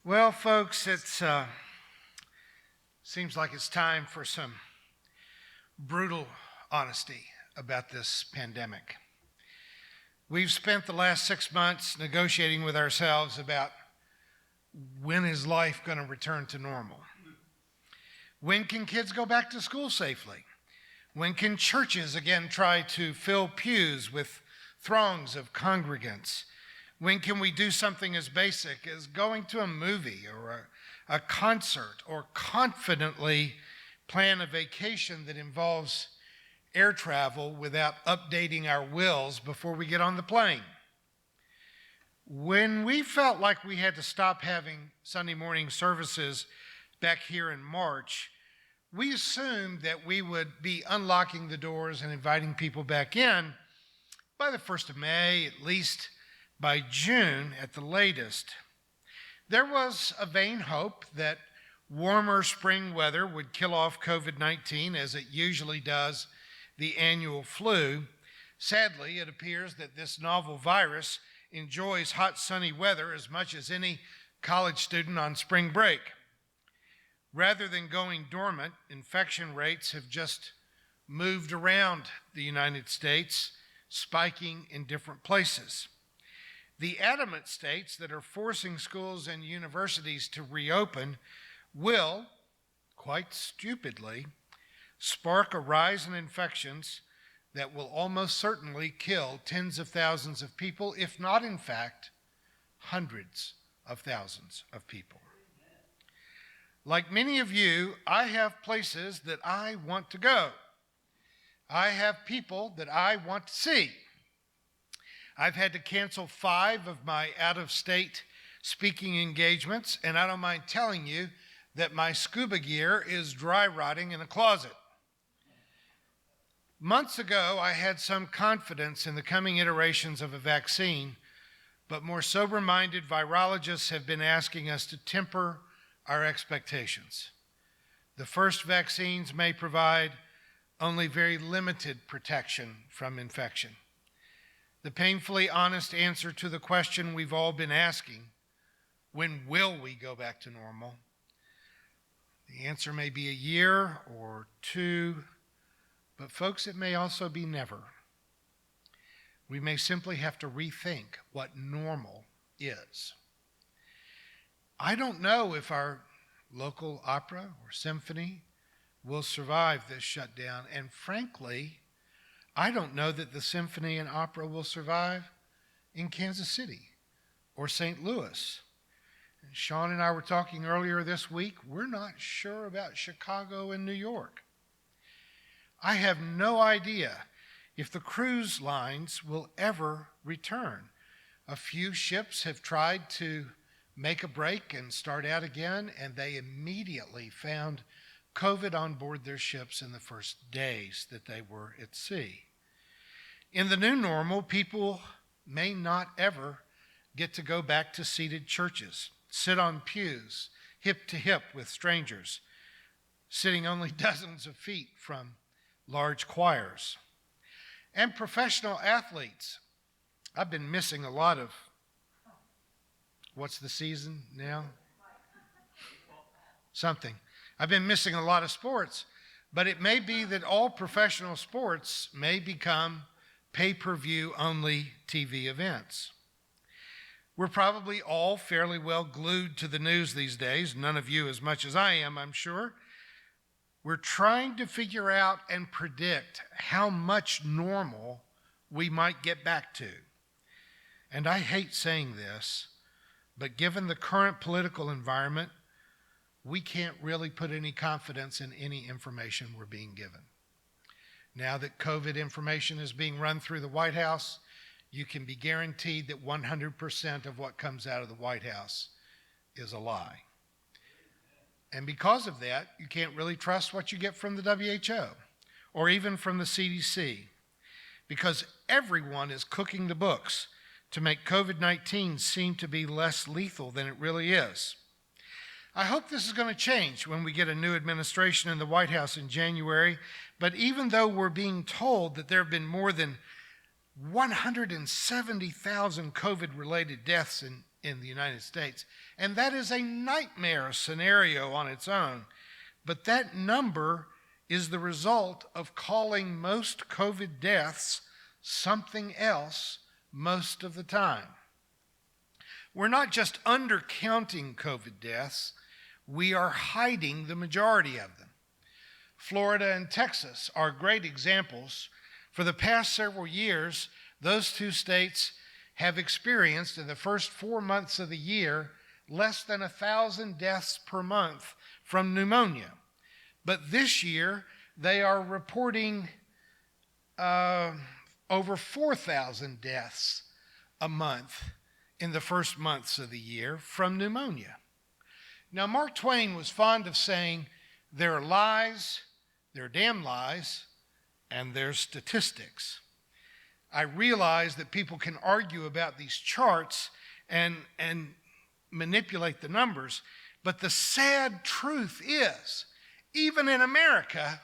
Well, folks, it seems like it's time for some brutal honesty about this pandemic. We've spent the last 6 months negotiating with ourselves about when is life going to return to normal? When can kids go back to school safely? When can churches again try to fill pews with throngs of congregants? When can we do something as basic as going to a movie or a concert, or confidently plan a vacation that involves air travel without updating our wills before we get on the plane? When we felt like we had to stop having Sunday morning services back here in March, we assumed that we would be unlocking the doors and inviting people back in by the 1st of May, at least by June at the latest. There was a vain hope that warmer spring weather would kill off COVID-19 as it usually does the annual flu. Sadly, it appears that this novel virus enjoys hot, sunny weather as much as any college student on spring break. Rather than going dormant, infection rates have just moved around the United States, spiking in different places. The adamant states that are forcing schools and universities to reopen will, quite stupidly, spark a rise in infections that will almost certainly kill tens of thousands of people, if not, in fact, hundreds of thousands of people. Like many of you, I have places that I want to go. I have people that I want to see. I've had to cancel 5 of my out-of-state speaking engagements, and I don't mind telling you that my scuba gear is dry rotting in a closet. Months ago, I had some confidence in the coming iterations of a vaccine, but more sober-minded virologists have been asking us to temper our expectations. The first vaccines may provide only very limited protection from infection. The painfully honest answer to the question we've all been asking, when will we go back to normal? The answer may be a year or 2, but folks, it may also be never. We may simply have to rethink what normal is. I don't know if our local opera or symphony will survive this shutdown, and frankly, I don't know that the symphony and opera will survive in Kansas City or St. Louis. And Sean and I were talking earlier this week, we're not sure about Chicago and New York. I have no idea if the cruise lines will ever return. A few ships have tried to make a break and start out again, and they immediately found COVID on board their ships in the first days that they were at sea. In the new normal, people may not ever get to go back to seated churches, sit on pews, hip to hip with strangers, sitting only dozens of feet from large choirs. And professional athletes. I've been missing a lot of, what's the season now? Something. I've been missing a lot of sports, but it may be that all professional sports may become pay-per-view only TV events. We're probably all fairly well glued to the news these days, none of you as much as I am, I'm sure. We're trying to figure out and predict how much normal we might get back to. And I hate saying this, but given the current political environment, we can't really put any confidence in any information we're being given. Now that COVID information is being run through the White House, you can be guaranteed that 100% of what comes out of the White House is a lie. And because of that, you can't really trust what you get from the WHO or even from the CDC, because everyone is cooking the books to make COVID-19 seem to be less lethal than it really is. I hope this is going to change when we get a new administration in the White House in January, but even though we're being told that there have been more than 170,000 COVID-related deaths in the United States. And that is a nightmare scenario on its own. But that number is the result of calling most COVID deaths something else most of the time. We're not just undercounting COVID deaths, we are hiding the majority of them. Florida and Texas are great examples. For the past several years, those two states have experienced in the first 4 months of the year less than 1,000 deaths per month from pneumonia. But this year, they are reporting over 4,000 deaths a month in the first months of the year from pneumonia. Now, Mark Twain was fond of saying, there are lies, there are damn lies, and there's statistics. I realize that people can argue about these charts and manipulate the numbers, but the sad truth is, even in America,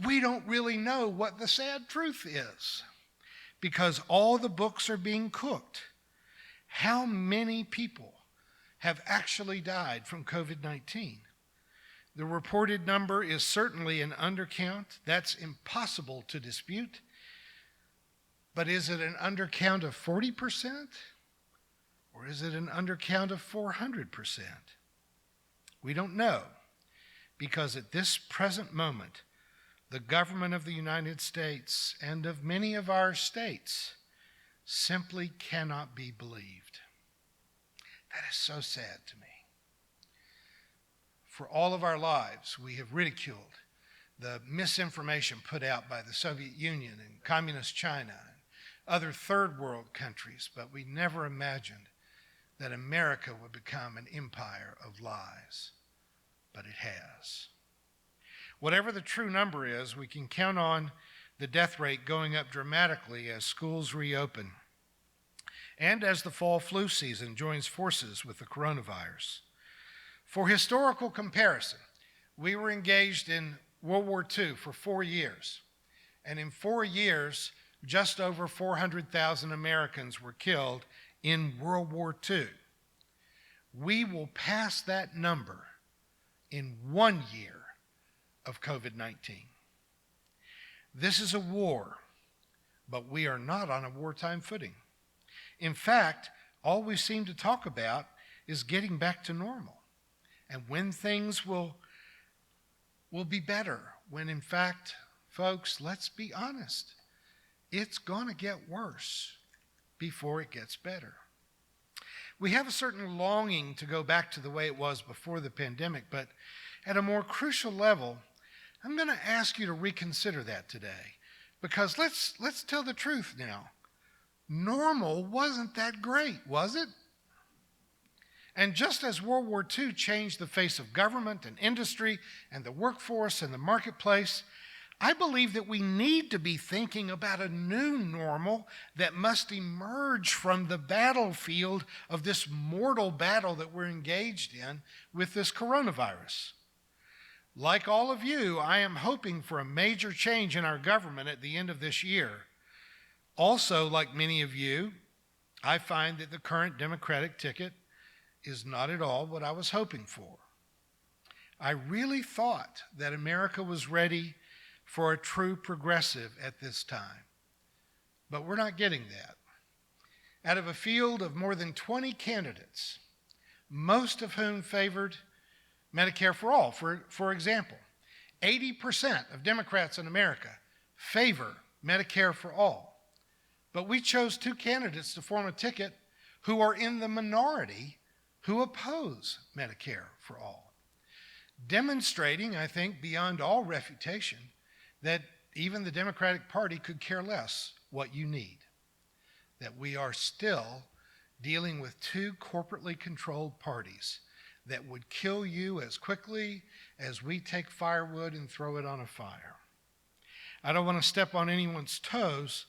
we don't really know what the sad truth is because all the books are being cooked. How many people have actually died from COVID-19? The reported number is certainly an undercount. That's impossible to dispute. But is it an undercount of 40%? Or is it an undercount of 400%? We don't know, because at this present moment, the government of the United States and of many of our states simply cannot be believed. That is so sad to me. For all of our lives, we have ridiculed the misinformation put out by the Soviet Union and Communist China and other third world countries, but we never imagined that America would become an empire of lies. But it has. Whatever the true number is, we can count on the death rate going up dramatically as schools reopen and as the fall flu season joins forces with the coronavirus. For historical comparison, we were engaged in World War II for 4 years, and in 4 years, just over 400,000 Americans were killed in World War II. We will pass that number in 1 year of COVID-19. This is a war, but we are not on a wartime footing. In fact, all we seem to talk about is getting back to normal and when things will be better, when in fact, folks, let's be honest, it's going to get worse before it gets better. We have a certain longing to go back to the way it was before the pandemic, but at a more crucial level, I'm going to ask you to reconsider that today, because let's tell the truth now. Normal wasn't that great, was it? And just as World War II changed the face of government and industry and the workforce and the marketplace, I believe that we need to be thinking about a new normal that must emerge from the battlefield of this mortal battle that we're engaged in with this coronavirus. Like all of you, I am hoping for a major change in our government at the end of this year. Also, like many of you, I find that the current Democratic ticket is not at all what I was hoping for. I really thought that America was ready for a true progressive at this time, but we're not getting that. Out of a field of more than 20 candidates, most of whom favored Medicare for all, for example, 80% of Democrats in America favor Medicare for all, but we chose 2 candidates to form a ticket who are in the minority who oppose Medicare for all, demonstrating, I think, beyond all refutation, that even the Democratic Party could care less what you need, that we are still dealing with 2 corporately controlled parties that would kill you as quickly as we take firewood and throw it on a fire. I don't want to step on anyone's toes,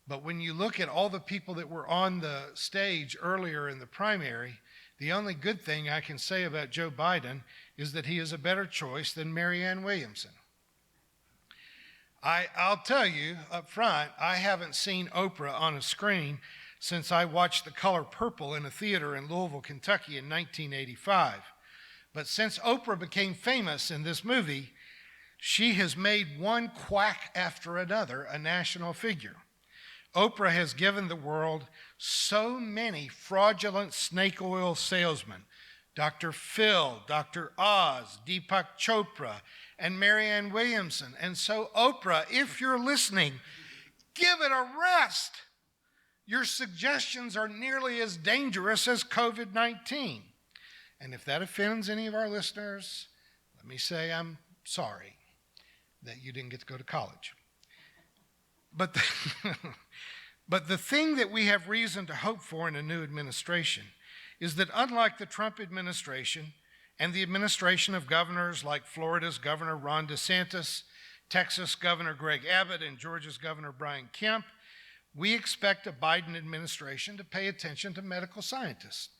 but when you look at all the people that were on the stage earlier in the primary, the only good thing I can say about Joe Biden is that he is a better choice than Marianne Williamson. I'll tell you up front, I haven't seen Oprah on a screen since I watched The Color Purple in a theater in Louisville, Kentucky in 1985. But since Oprah became famous in this movie, she has made one quack after another a national figure. Oprah has given the world so many fraudulent snake oil salesmen, Dr. Phil, Dr. Oz, Deepak Chopra, and Marianne Williamson. And so, Oprah, if you're listening, give it a rest. Your suggestions are nearly as dangerous as COVID-19. And if that offends any of our listeners, let me say I'm sorry that you didn't get to go to college. But the thing that we have reason to hope for in a new administration is that unlike the Trump administration and the administration of governors like Florida's Governor Ron DeSantis, Texas Governor Greg Abbott, and Georgia's Governor Brian Kemp, we expect a Biden administration to pay attention to medical scientists.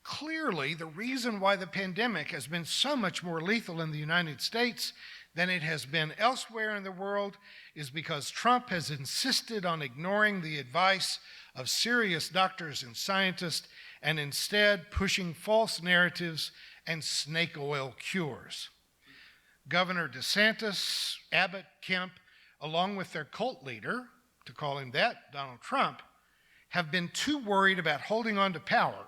Clearly, the reason why the pandemic has been so much more lethal in the United States than it has been elsewhere in the world is because Trump has insisted on ignoring the advice of serious doctors and scientists and instead pushing false narratives and snake oil cures. Governor DeSantis, Abbott, Kemp, along with their cult leader, to call him that, Donald Trump, have been too worried about holding on to power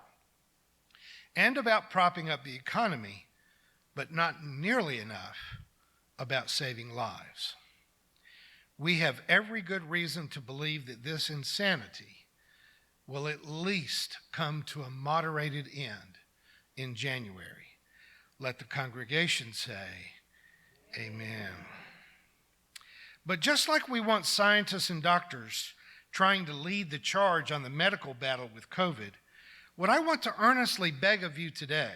and about propping up the economy, but not nearly enough about saving lives. We have every good reason to believe that this insanity will at least come to a moderated end in January. Let the congregation say, amen. But just like we want scientists and doctors trying to lead the charge on the medical battle with COVID, what I want to earnestly beg of you today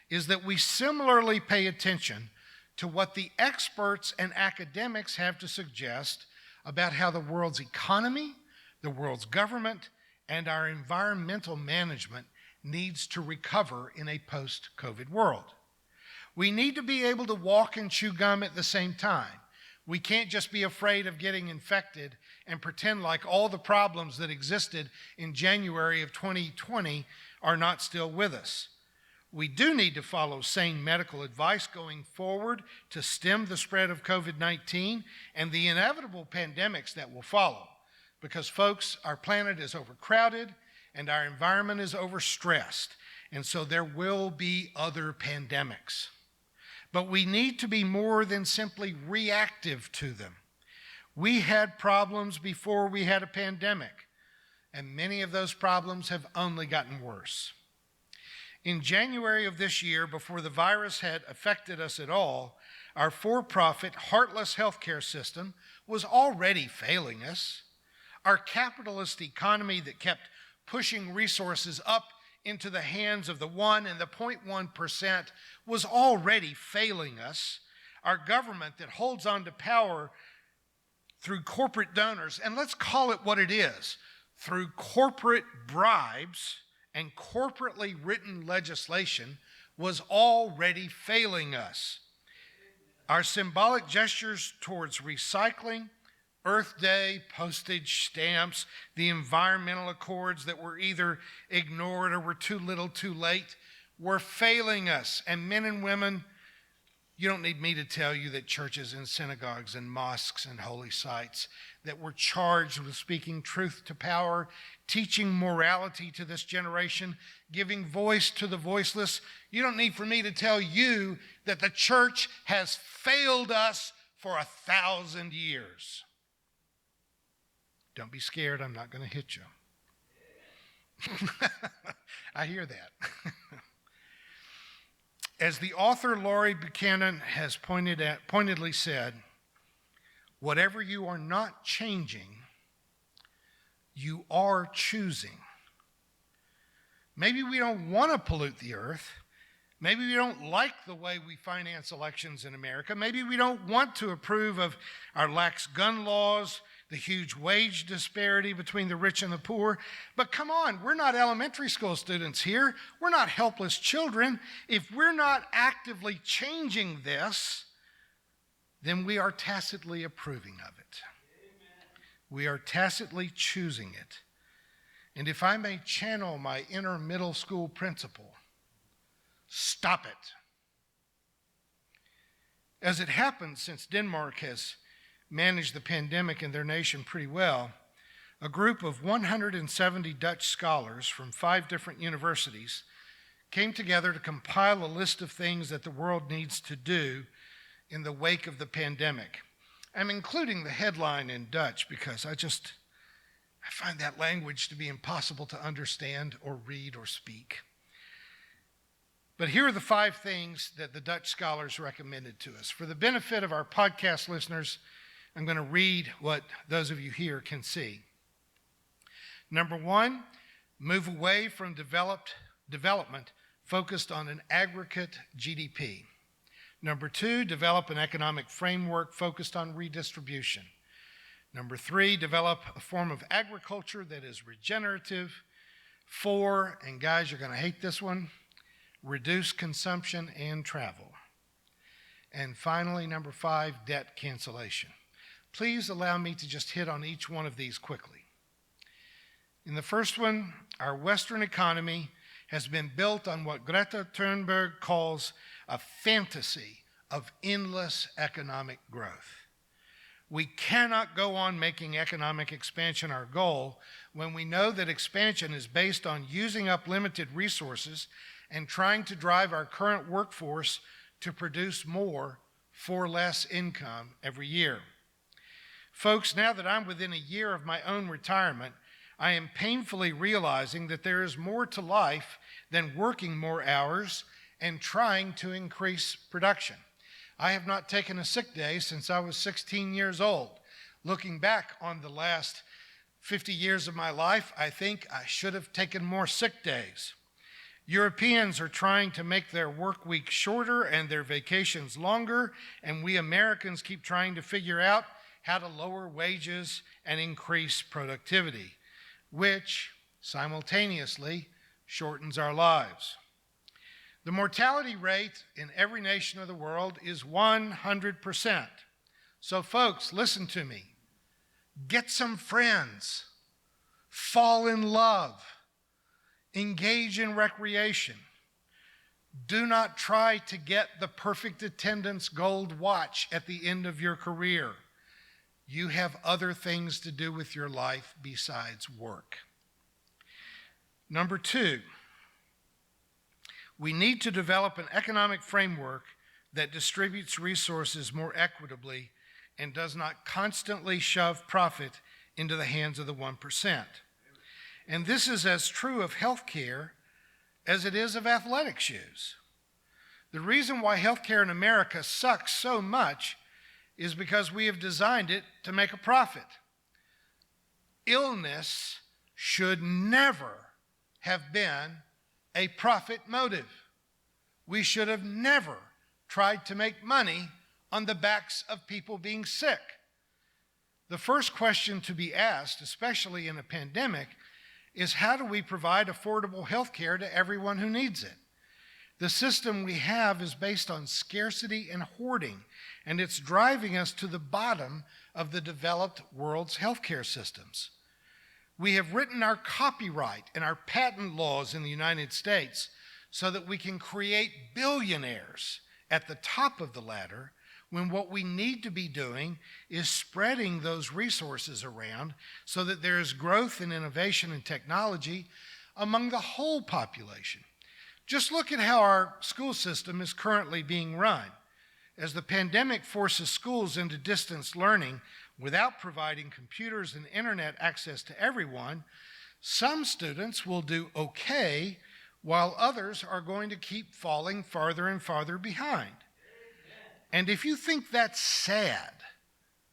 is that we similarly pay attention to what the experts and academics have to suggest about how the world's economy, the world's government, and our environmental management needs to recover in a post-COVID world. We need to be able to walk and chew gum at the same time. We can't just be afraid of getting infected and pretend like all the problems that existed in January of 2020 are not still with us. We do need to follow sane medical advice going forward to stem the spread of COVID-19 and the inevitable pandemics that will follow. Because, folks, our planet is overcrowded and our environment is overstressed, and so there will be other pandemics. But we need to be more than simply reactive to them. We had problems before we had a pandemic, and many of those problems have only gotten worse. In January of this year, before the virus had affected us at all, our for-profit, heartless healthcare system was already failing us. Our capitalist economy that kept pushing resources up into the hands of the 1% and the 0.1% was already failing us. Our government that holds on to power through corporate donors, and let's call it what it is, through corporate bribes and corporately written legislation, was already failing us. Our symbolic gestures towards recycling, Earth Day, postage stamps, the environmental accords that were either ignored or were too little too late, were failing us. And men and women, you don't need me to tell you that churches and synagogues and mosques and holy sites that were charged with speaking truth to power, teaching morality to this generation, giving voice to the voiceless, you don't need for me to tell you that the church has failed us for 1,000 years. Don't be scared, I'm not going to hit you. I hear that. As the author Laurie Buchanan has pointedly said, whatever you are not changing, you are choosing. Maybe we don't want to pollute the earth. Maybe we don't like the way we finance elections in America. Maybe we don't want to approve of our lax gun laws, the huge wage disparity between the rich and the poor. But come on, we're not elementary school students here. We're not helpless children. If we're not actively changing this, then we are tacitly approving of it. Amen. We are tacitly choosing it. And if I may channel my inner middle school principal, stop it. As it happens, since Denmark has managed the pandemic in their nation pretty well, a group of 170 Dutch scholars from 5 different universities came together to compile a list of things that the world needs to do in the wake of the pandemic. I'm including the headline in Dutch because I find that language to be impossible to understand or read or speak. But here are the 5 things that the Dutch scholars recommended to us. For the benefit of our podcast listeners, I'm going to read what those of you here can see. Number 1, move away from development focused on an aggregate GDP. Number 2, develop an economic framework focused on redistribution. Number 3, develop a form of agriculture that is regenerative. 4, and guys, you're going to hate this one, reduce consumption and travel. And finally, number 5, debt cancellation. Please allow me to just hit on each one of these quickly. In the first one, our Western economy has been built on what Greta Thunberg calls a fantasy of endless economic growth. We cannot go on making economic expansion our goal when we know that expansion is based on using up limited resources and trying to drive our current workforce to produce more for less income every year. Folks, now that I'm within a year of my own retirement, I am painfully realizing that there is more to life than working more hours and trying to increase production. I have not taken a sick day since I was 16 years old. Looking back on the last 50 years of my life, I think I should have taken more sick days. Europeans are trying to make their work week shorter and their vacations longer, and we Americans keep trying to figure out how to lower wages and increase productivity, which simultaneously shortens our lives. The mortality rate in every nation of the world is 100%. So folks, listen to me. Get some friends. Fall in love. Engage in recreation. Do not try to get the perfect attendance gold watch at the end of your career. You have other things to do with your life besides work. Number 2, we need to develop an economic framework that distributes resources more equitably and does not constantly shove profit into the hands of the 1%. And this is as true of healthcare as it is of athletic shoes. The reason why healthcare in America sucks so much is because we have designed it to make a profit. Illness should never have been a profit motive. We should have never tried to make money on the backs of people being sick. The first question to be asked, especially in a pandemic, is how do we provide affordable health care to everyone who needs it? The system we have is based on scarcity and hoarding, and it's driving us to the bottom of the developed world's healthcare systems. We have written our copyright and our patent laws in the United States so that we can create billionaires at the top of the ladder, when what we need to be doing is spreading those resources around so that there is growth and innovation and technology among the whole population. Just look at how our school system is currently being run. As the pandemic forces schools into distance learning without providing computers and internet access to everyone, some students will do okay, while others are going to keep falling farther and farther behind. And if you think that's sad,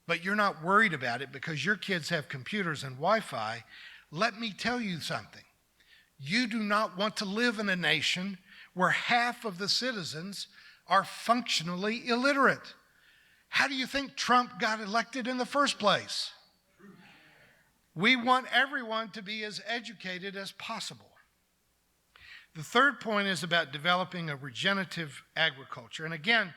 but you're not worried about it because your kids have computers and Wi-Fi, let me tell you something. You do not want to live in a nation where half of the citizens are functionally illiterate. How do you think Trump got elected in the first place? We want everyone to be as educated as possible. The third point is about developing a regenerative agriculture. And again,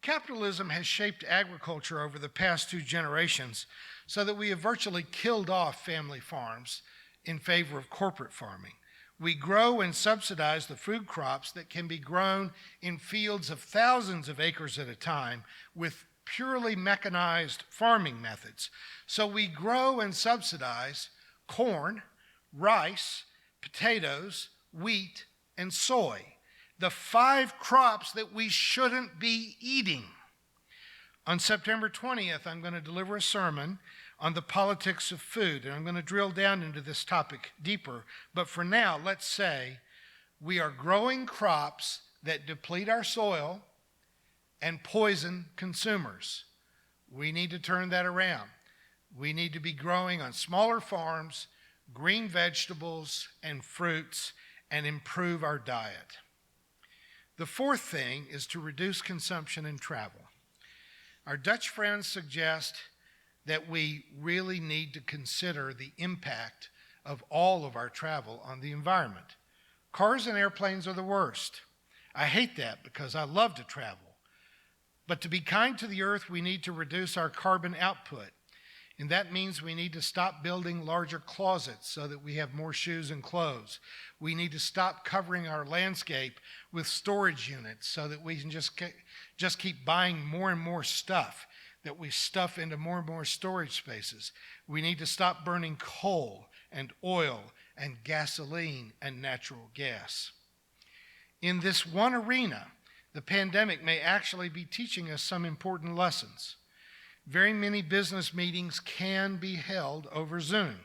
capitalism has shaped agriculture over the past 2 generations so that we have virtually killed off family farms in favor of corporate farming. We grow and subsidize the food crops that can be grown in fields of thousands of acres at a time with purely mechanized farming methods. So we grow and subsidize corn, rice, potatoes, wheat, and soy, the 5 crops that we shouldn't be eating. On September 20th, I'm going to deliver a sermon on the politics of food, and I'm going to drill down into this topic deeper. But for now, let's say we are growing crops that deplete our soil and poison consumers. We need to turn that around. We need to be growing on smaller farms, green vegetables and fruits, and improve our diet. The fourth thing is to reduce consumption and travel. Our Dutch friends suggest that we really need to consider the impact of all of our travel on the environment. Cars and airplanes are the worst. I hate that because I love to travel. But to be kind to the earth, we need to reduce our carbon output. And that means we need to stop building larger closets so that we have more shoes and clothes. We need to stop covering our landscape with storage units so that we can just keep buying more and more stuff that we stuff into more and more storage spaces. We need to stop burning coal and oil and gasoline and natural gas. In this one arena, the pandemic may actually be teaching us some important lessons. Very many business meetings can be held over Zoom.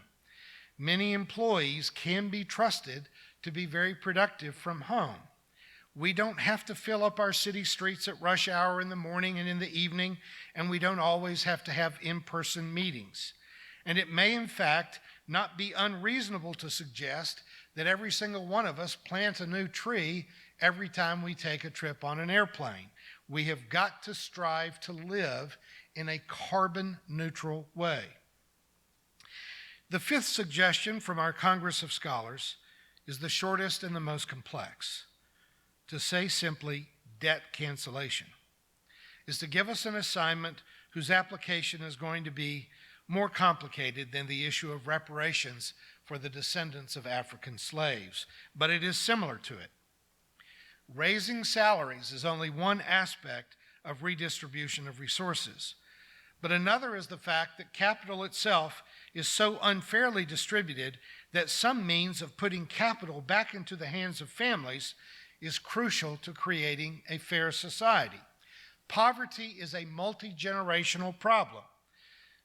Many employees can be trusted to be very productive from home. We don't have to fill up our city streets at rush hour in the morning and in the evening, and we don't always have to have in-person meetings. And it may, in fact, not be unreasonable to suggest that every single one of us plant a new tree every time we take a trip on an airplane. We have got to strive to live in a carbon-neutral way. The fifth suggestion from our Congress of Scholars is the shortest and the most complex. To say simply, debt cancellation is to give us an assignment whose application is going to be more complicated than the issue of reparations for the descendants of African slaves, but it is similar to it. Raising salaries is only one aspect of redistribution of resources, but another is the fact that capital itself is so unfairly distributed that some means of putting capital back into the hands of families is crucial to creating a fair society. Poverty is a multi-generational problem.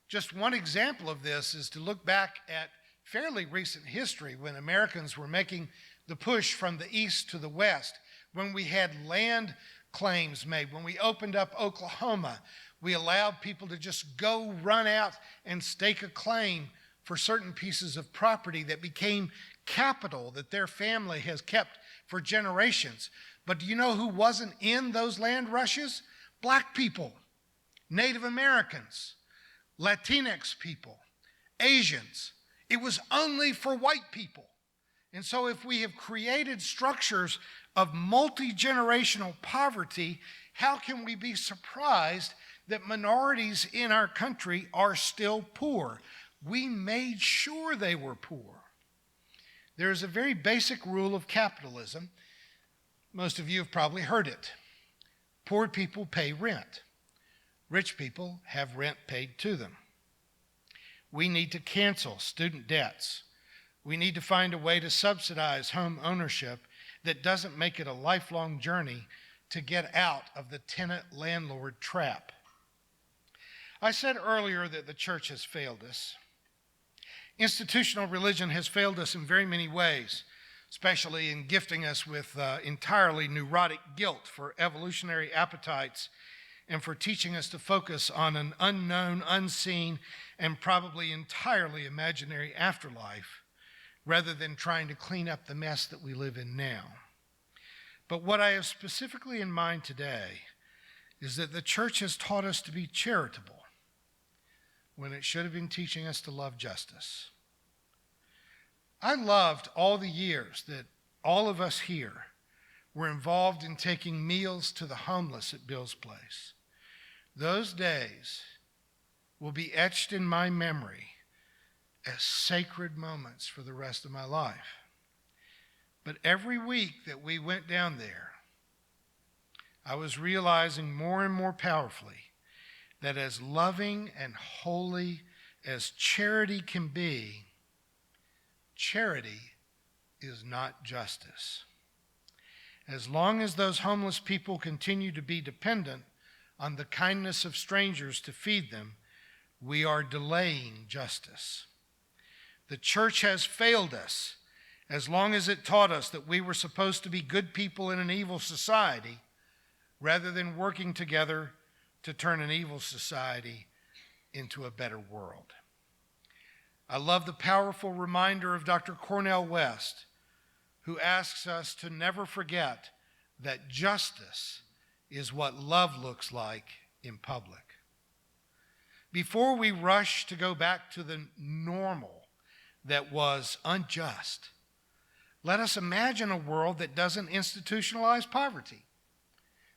Just one example of this is to look back at fairly recent history when Americans were making the push from the east to the west, when we had land claims made, when we opened up Oklahoma, we allowed people to just go run out and stake a claim for certain pieces of property that became capital that their family has kept for generations. But do you know who wasn't in those land rushes? Black people, Native Americans, Latinx people, Asians. It was only for white people. And so if we have created structures of multi-generational poverty, how can we be surprised that minorities in our country are still poor? We made sure they were poor. There is a very basic rule of capitalism. Most of you have probably heard it. Poor people pay rent. Rich people have rent paid to them. We need to cancel student debts. We need to find a way to subsidize home ownership that doesn't make it a lifelong journey to get out of the tenant-landlord trap. I said earlier that the church has failed us. Institutional religion has failed us in very many ways, especially in gifting us with entirely neurotic guilt for evolutionary appetites and for teaching us to focus on an unknown, unseen, and probably entirely imaginary afterlife rather than trying to clean up the mess that we live in now. But what I have specifically in mind today is that the church has taught us to be charitable when it should have been teaching us to love justice. I loved all the years that all of us here were involved in taking meals to the homeless at Bill's Place. Those days will be etched in my memory as sacred moments for the rest of my life. But every week that we went down there, I was realizing more and more powerfully that as loving and holy as charity can be, charity is not justice. As long as those homeless people continue to be dependent on the kindness of strangers to feed them, we are delaying justice. The church has failed us as long as it taught us that we were supposed to be good people in an evil society rather than working together to turn an evil society into a better world. I love the powerful reminder of Dr. Cornel West, who asks us to never forget that justice is what love looks like in public. Before we rush to go back to the normal that was unjust, let us imagine a world that doesn't institutionalize poverty,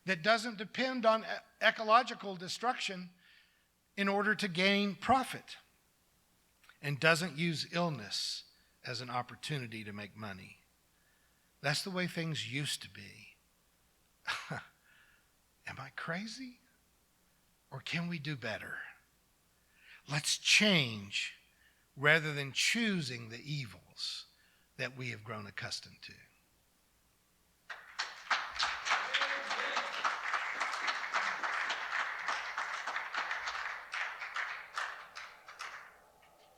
that doesn't depend on ecological destruction in order to gain profit, and doesn't use illness as an opportunity to make money. That's the way things used to be. Am I crazy? Or can we do better? Let's change rather than choosing the evils that we have grown accustomed to.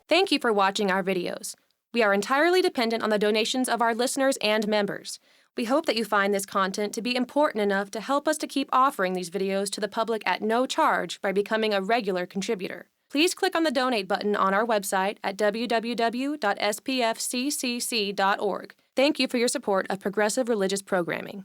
Thank you for watching our videos. We are entirely dependent on the donations of our listeners and members. We hope that you find this content to be important enough to help us to keep offering these videos to the public at no charge by becoming a regular contributor. Please click on the donate button on our website at www.spfccc.org. Thank you for your support of progressive religious programming.